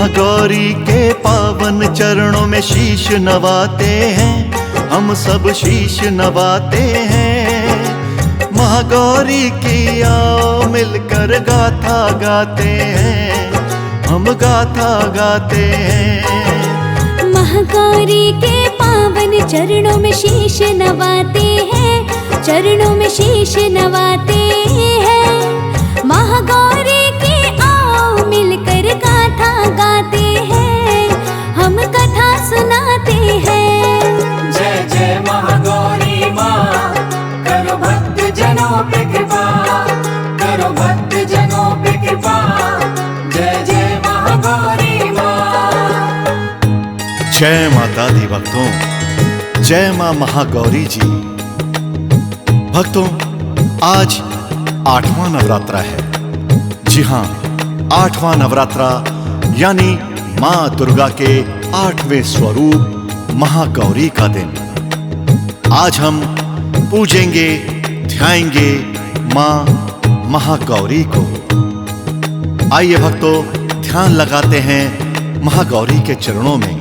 महागौरी के पावन चरणों में शीश नवाते हैं, हम सब शीश नवाते हैं। महागौरी की आओ मिलकर गाथा गाते हैं, हम गाथा गाते हैं। महागौरी के पावन चरणों में शीश नवाते हैं, चरणों में शीश नवाते हैं। महागौरी की आओ मिलकर गाथा गाते हैं, हम कथा सुनाते हैं। जय जय महागौरी माँ, करो भक्त जनों पे कृपा, करो भक्त जनों पे कृपा। जय जय महागौरी माँ। जय माता दी भक्तों, जय माँ महागौरी जी। भक्तों, आज 8वां नवरात्रा है। जी हाँ, 8वां नवरात्रा यानी माँ दुर्गा के 8वें स्वरूप महागौरी का दिन। आज हम पूजेंगे, ध्याएंगे माँ महागौरी को। आइए भक्तों, ध्यान लगाते हैं महागौरी के चरणों में।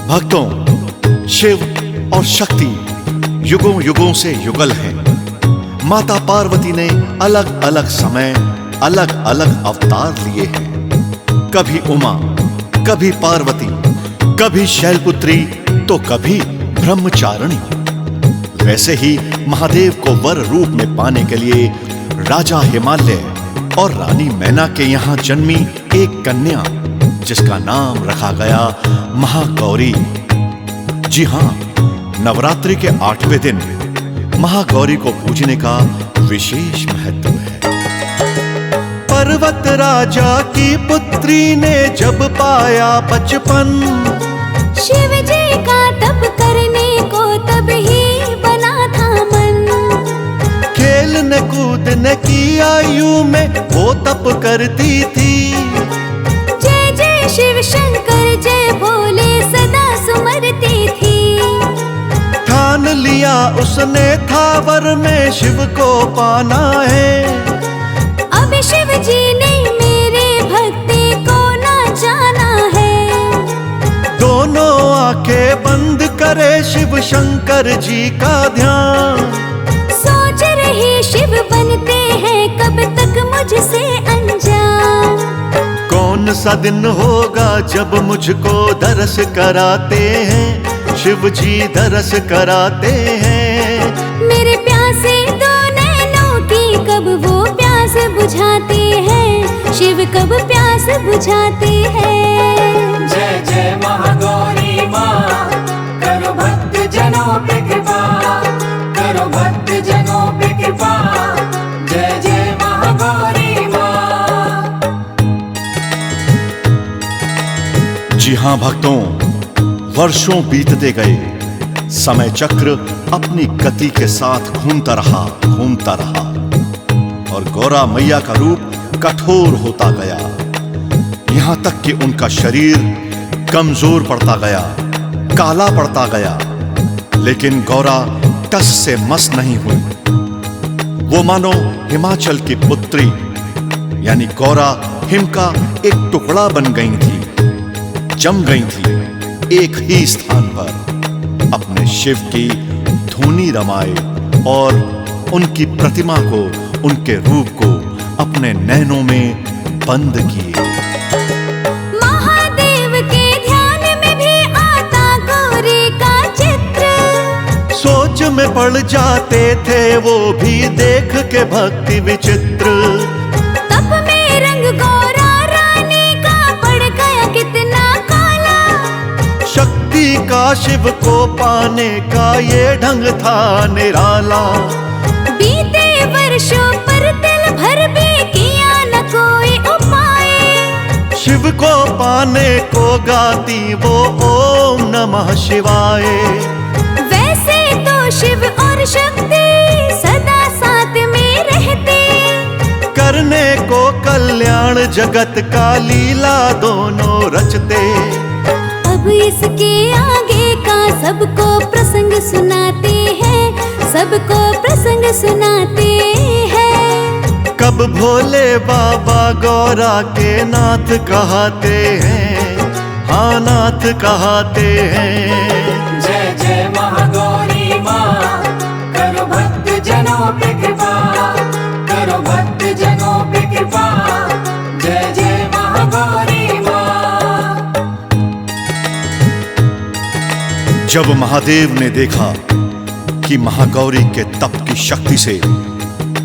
भक्तों, शिव और शक्ति युगों युगों से युगल हैं। माता पार्वती ने अलग अलग समय अलग अलग अवतार लिए हैं। कभी उमा, कभी पार्वती, कभी शैलपुत्री तो कभी ब्रह्मचारिणी। वैसे ही महादेव को वर रूप में पाने के लिए राजा हिमालय और रानी मैना के यहाँ जन्मी एक कन्या, जिसका नाम रखा गया महागौरी। जी हाँ, नवरात्रि के 8वें दिन महागौरी को पूजने का विशेष महत्व है। पर्वत राजा की पुत्री ने जब पाया बचपन, शिव जी का तप करने को तब ही बना था मन। खेलने कूदने की आयु में वो तप करती थी। जय जय शिव शंकर जय भोले सदा सुमरती थी। ठान लिया उसने था वर में शिव को पाना है। अब शिव जी ने मेरे भक्ति को ना जाना है। दोनों आंखें बंद करे शिव शंकर जी का ध्यान। सोच रही शिव बनते हैं कब तक मुझसे अनजान। कौन सा दिन होगा जब मुझको दरस कराते हैं, शिव जी दरस कराते हैं। मेरे प्यासे दो नैनों की कब वो प्यास बुझाते हैं, शिव कब प्यास बुझाते हैं। जय जय महागौरी माँ, करो भक्त जनों पे कृपा, करो भक्त जनों पे कृपा। जय जय महागौरी माँ। जी हाँ भक्तों, वर्षों बीतते गए, समय चक्र अपनी गति के साथ घूमता रहा और गौरा मैया का रूप कठोर होता गया। यहां तक कि उनका शरीर कमजोर पड़ता गया, काला पड़ता गया। लेकिन गौरा टस से मस नहीं हुई। वो मानो हिमाचल की पुत्री यानी गौरा हिम का एक टुकड़ा बन गई थी, जम गई थी एक ही स्थान पर। अपने शिव की धुनी रमाए और उनकी प्रतिमा को, उनके रूप को अपने नैनों में बंद किए। महादेव के ध्यान में भी आता गौरी का चित्र। सोच में पड़ जाते थे वो भी देख के भक्ति विचित्र। तप में रंग गौरा रानी का पड़ गया कितना काला। शक्ति का शिव को पाने का ये ढंग था निराला। बीते वर्षों पर दिल भर भी किया न कोई उपाय। शिव को पाने को गाती वो ओम नमः शिवाय। वैसे तो शिव और शक्ति सदा साथ में रहते। करने को कल्याण जगत का लीला दोनों रचते। अब इसके आगे का सबको प्रसंग सुनाते हैं, सबको प्रसंग सुनाते हैं। कब भोले बाबा गौरा के नाथ कहते हैं, हाँ नाथ कहते हैं। जय जय महागौरी माँ, करो भक्त जनों पे कृपा, करो भक्त जनों पे कृपा। जय जय महागौरी माँ। जब महादेव ने देखा कि महागौरी के तप की शक्ति से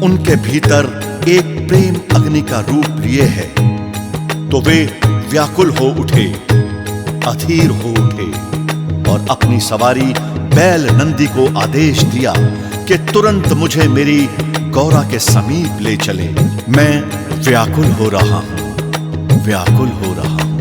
उनके भीतर एक प्रेम अग्नि का रूप लिए है, तो वे व्याकुल हो उठे, अधीर हो उठे और अपनी सवारी बैल नंदी को आदेश दिया कि तुरंत मुझे मेरी गौरा के समीप ले चले। मैं व्याकुल हो रहा हूं, व्याकुल हो रहा हूं।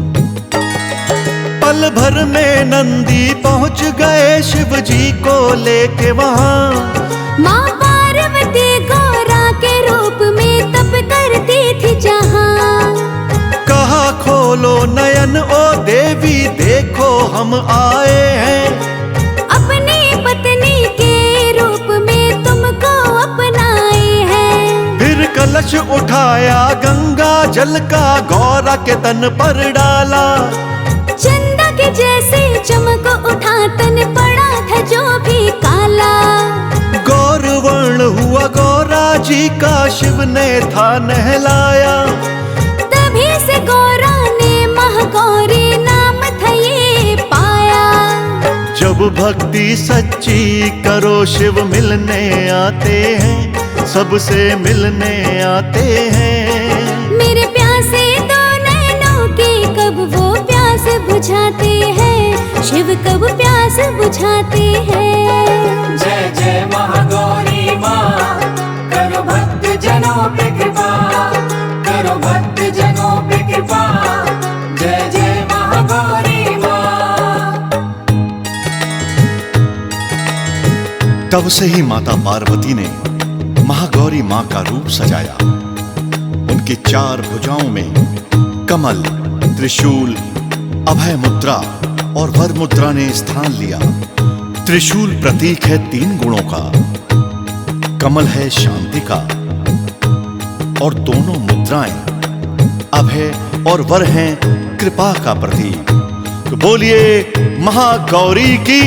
पल भर में नंदी पहुंच गए शिव जी को लेके वहां। माँ पार्वती गौरा के रूप में तप करती थी जहाँ। कहा खोलो नयन ओ देवी, देखो हम आए हैं। अपनी पत्नी के रूप में तुमको अपनाए हैं। फिर कलश उठाया गंगा जल का, गौरा के तन पर डाला। चंदा के जैसे चमक उठा, तन पड़ा था जो भी काला। गौरवर्ण हुआ गौरा जी का, शिव ने था नहलाया। तभी से गौरा ने महागौरी नाम था ये पाया। जब भक्ति सच्ची करो शिव मिलने आते हैं, सबसे मिलने आते हैं। मेरे प्यासे दो नैनों की कब वो प्यास बुझाते हैं, शिव कब प्यास बुझाते हैं। जय जय महागौरी माँ, करो भक्त जनों पे कृपा, करो भक्त जनों पे कृपा। जय जय महागौरी माँ। तब से ही माता पार्वती ने महागौरी मां का रूप सजाया। उनकी 4 भुजाओं में कमल, त्रिशूल, अभय मुद्रा और वर मुद्रा ने स्थान लिया। त्रिशूल प्रतीक है 3 गुणों का, कमल है शांति का और दोनों मुद्राएं अभय और वर हैं कृपा का प्रतीक। तो बोलिए महागौरी की।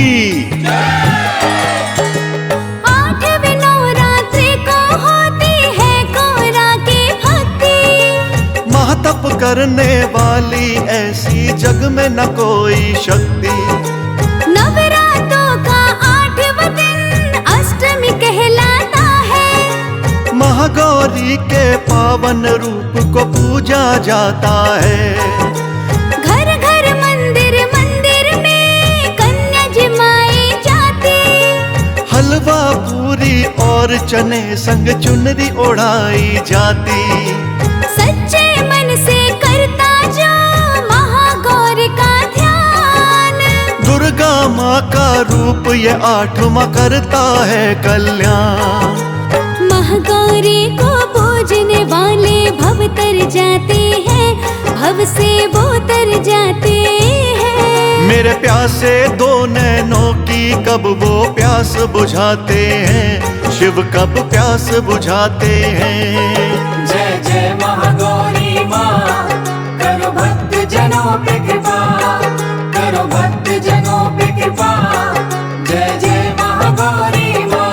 8वें नवरात्रि को होती है गौरा की भक्ति। महातप करने वाली ऐसी जग में न कोई शक्ति। नवरात्रों का 8वां दिन अष्टमी कहलाता है। महागौरी के पावन रूप को पूजा जाता है। घर घर मंदिर मंदिर में कन्या जमाई जाती। हलवा पूरी और चने संग चुनरी ओढ़ाई जाती। सच्चे मन से करता जो महागौरी का ध्यान। दुर्गा माँ का रूप ये 8वां करता है कल्याण। महागौरी को पूजने वाले भव तर जाते हैं, भव से वो तर जाते हैं। मेरे प्यासे 2 नैनों की कब वो प्यास बुझाते हैं, शिव कब प्यास बुझाते हैं। जय जय महागौरी माँ, करो भक्त जनों पे कृपा, करो भक्त जनों पे कृपा। जय जय महागौरी माँ।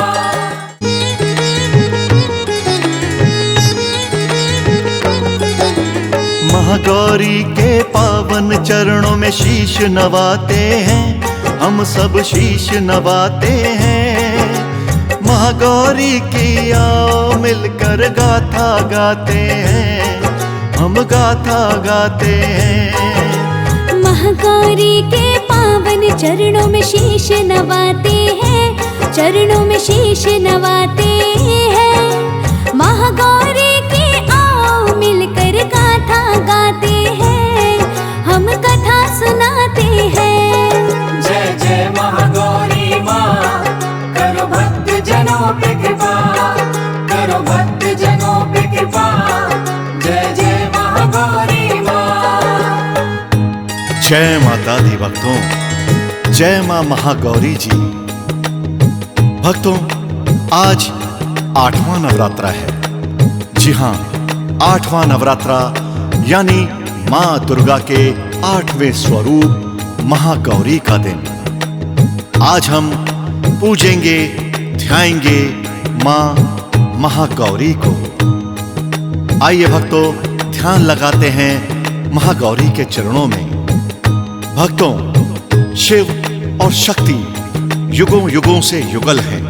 महागौरी के पावन चरणों में शीश नवाते हैं, हम सब शीश नवाते हैं। महागौरी की आओ मिलकर गाथा गाते हैं, हम गाथा गाते हैं। महागौरी के पावन चरणों में शीश नवाते हैं, चरणों में शीश नवाते हैं। महागौरी की आओ मिलकर गाथा गाते हैं, हम कथा सुनाते हैं। जय जय महागौरी माँ, करो भक्त जनों पे कृपा, करो भक्त जनों पे कृपा। जय जय महागौरी माँ। जय माता दी भक्तों, जय मां महागौरी जी। भक्तों, आज 8वां नवरात्रा है। जी हाँ, 8वां नवरात्रा यानी मां दुर्गा के 8वें स्वरूप महागौरी का दिन। आज हम पूजेंगे, ध्याएंगे मां महागौरी को। आइए भक्तों, ध्यान लगाते हैं महागौरी के चरणों में। भक्तों, शिव और शक्ति युगों युगों से युगल हैं।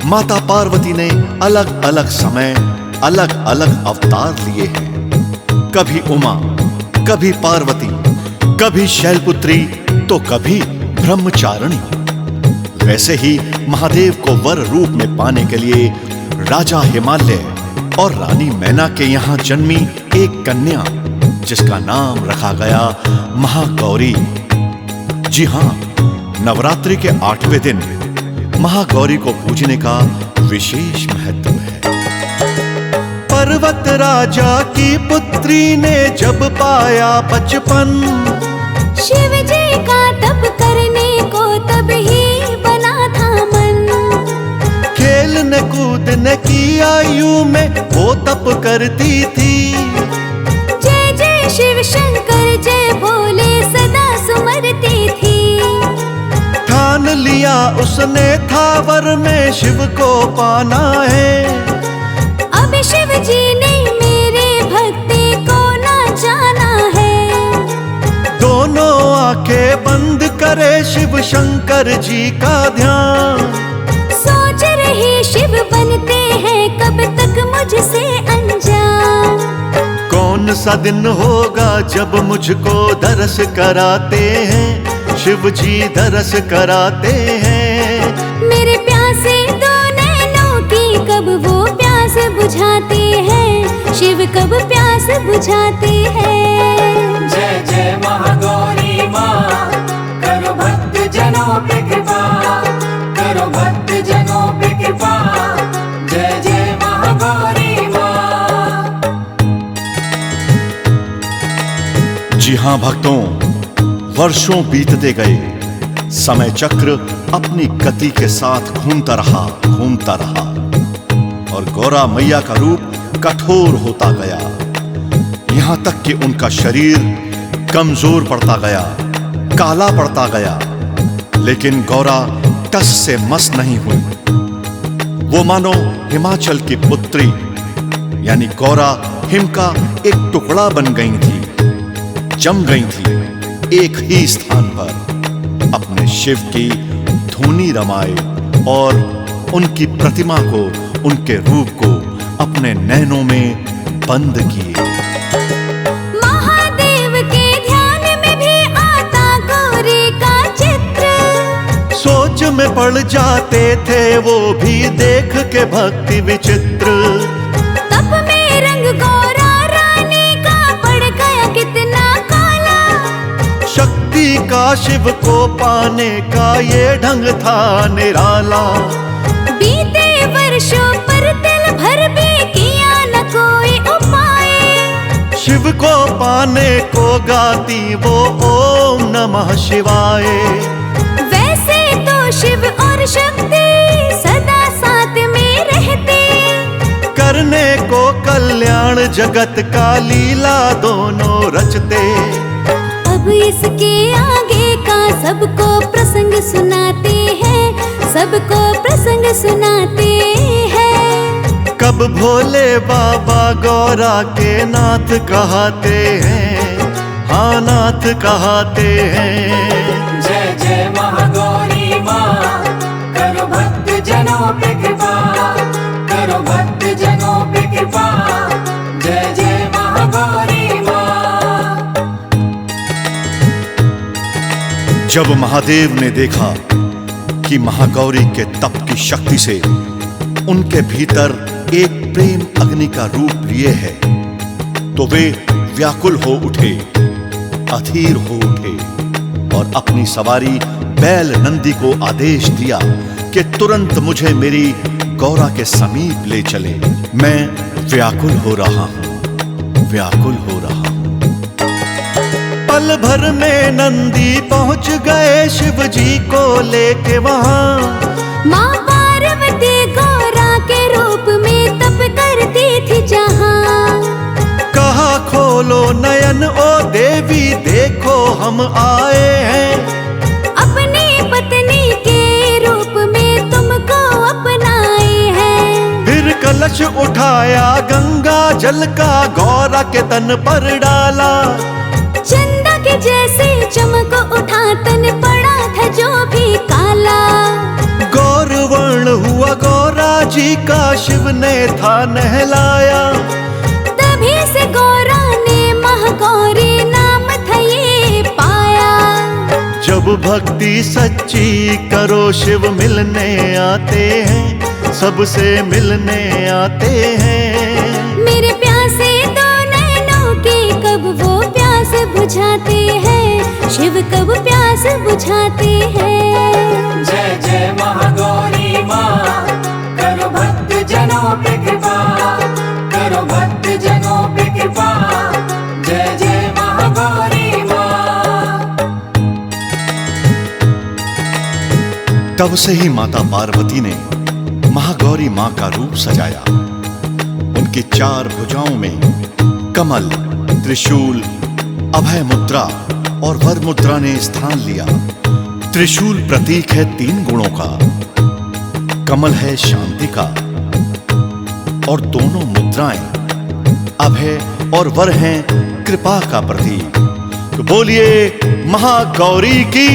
माता पार्वती ने अलग अलग समय अलग अलग अवतार लिए हैं। कभी उमा, कभी पार्वती, कभी शैलपुत्री तो कभी ब्रह्मचारिणी। वैसे ही महादेव को वर रूप में पाने के लिए राजा हिमालय और रानी मैना के यहाँ जन्मी एक कन्या, जिसका नाम रखा गया महागौरी। जी हां, नवरात्रि के 8वें दिन महागौरी को पूजने का विशेष महत्व है। पर्वत राजा की पुत्री ने जब पाया बचपन, शिव जी का तप करने को तब ही बना था मन। खेलने कूदने की आयु में वो तप करती थी। जय जय शिव शंकर जय भोले सदा सुमरती थी। ठान लिया उसने था वर में शिव को पाना है। अब शिव जी ने मेरे भक्ति को ना जाना है। दोनों आंखें बंद करे शिव शंकर जी का ध्यान। सोच रही शिव बनते हैं कब तक मुझसे अनजान। कौन सा दिन होगा जब मुझको दरस कराते हैं, शिव जी दरस कराते हैं। मेरे प्यासे दो नैनों की कब वो प्यास बुझाते हैं, शिव कब प्यास बुझाते हैं। जय जय महागौरी माँ, करो भक्त जनों पे कृपा, करो भक्त जनों पे कृपा। जय जय महागौरी माँ। जी हां भक्तों, वर्षों बीतते गए, समय चक्र अपनी गति के साथ घूमता रहा और गौरा मैया का रूप कठोर होता गया। यहां तक कि उनका शरीर कमजोर पड़ता गया, काला पड़ता गया। लेकिन गौरा टस से मस नहीं हुई। वो मानो हिमाचल की पुत्री यानी गौरा हिम का एक टुकड़ा बन गई थी, जम गई थी एक ही स्थान पर। अपने शिव की धुनी रमाए और उनकी प्रतिमा को, उनके रूप को अपने नैनों में बंद किए। महादेव के ध्यान में भी आता गौरी का चित्र। सोच में पड़ जाते थे वो भी देख के भक्ति विचित्र। तप में रंग गौरा रानी का पड़ गया कितना काला। शक्ति का शिव को पाने का ये ढंग था निराला। बीते वर्षों पर तिल भर भी किया न कोई उपाय। शिव को पाने को गाती वो ओम नमः शिवाय। वैसे तो शिव और शक्ति सदा साथ में रहते। करने को कल्याण जगत का लीला दोनों रचते। अब इसके आगे का सबको प्रसंग सुनाते हैं, सबको प्रसंग सुनाते हैं। कब भोले बाबा गौरा के नाथ कहते हैं, हाँ नाथ कहते हैं। जय जय महागौरी माँ, करो भक्त जनों पे कृपा, करो भक्त जनों पे कृपा। जय जय महागौरी माँ। जब महादेव ने देखा कि महागौरी के तप की शक्ति से उनके भीतर एक प्रेम अग्नि का रूप लिए है, तो वे व्याकुल हो उठे, अधीर हो उठे और अपनी सवारी बैल नंदी को आदेश दिया कि तुरंत मुझे मेरी गौरा के समीप ले चले। मैं व्याकुल हो रहा हूं, व्याकुल हो रहा हूं। पल भर में नंदी पहुंच गए शिव जी को लेके वहां। माँ पार्वती गौरा के रूप में तप करती थी जहाँ। हम आए हैं। अपनी पत्नी के रूप में तुमको अपनाए हैं। फिर कलश उठाया गंगा जल का गौरा के तन पर डाला। चंदा के जैसे चमक उठा तन पड़ा था जो भी काला। गौर वर्ण हुआ गौरा जी का शिव ने था नहलाया। तभी से गौरा ने महागौरी नाम था ये पाया। जब भक्ति सच्ची करो शिव मिलने आते हैं, सबसे मिलने आते हैं। मेरे प्यासे दो नैनों के कब वो प्यास बुझाते हैं, शिव कब प्यास बुझाते हैं। जय जय महागौरी माँ, करो भक्त जनों पे कृपा, करो भक्त जनों पे कृपा। जय जय महागौरी माँ। तब से ही माता पार्वती ने महागौरी माँ का रूप सजाया। उनकी 4 भुजाओं में कमल, त्रिशूल, अभय मुद्रा और वर मुद्रा ने स्थान लिया। त्रिशूल प्रतीक है 3 गुणों का, कमल है शांति का और दोनों मुद्राएं अभय और वर हैं कृपा का प्रतीक। तो बोलिए महागौरी की।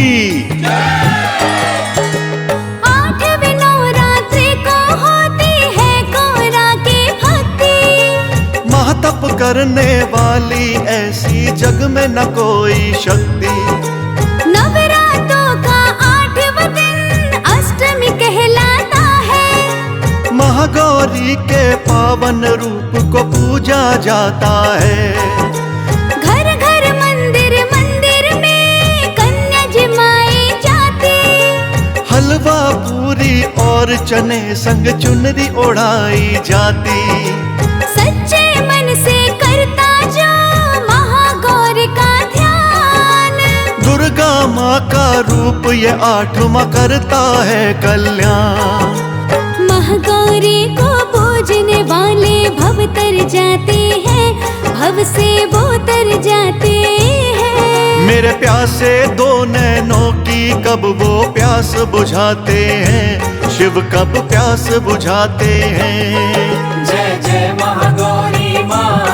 8वें नवरात्रि को होती है गौरा की भक्ति। महातप करने वाली ऐसी जग में न कोई शक्ति। नवरात्रों का 8वां दिन अष्टमी कहलाता है। महागौरी के पावन रूप को पूजा जाता है। घर घर मंदिर मंदिर में कन्या जमाई जाती। हलवा पूरी और चने संग चुनरी ओढ़ाई जाती। सच्चे मन से करता जो महागौरी का ध्यान। दुर्गा माँ का रूप ये 8वां करता है कल्याण। महागौरी को पूजने वाले भव तर जाते हैं, भव से वो तर जाते हैं। मेरे प्यासे 2 नैनों की कब वो प्यास बुझाते हैं, शिव कब प्यास बुझाते हैं। जय जय महागौरी माँ,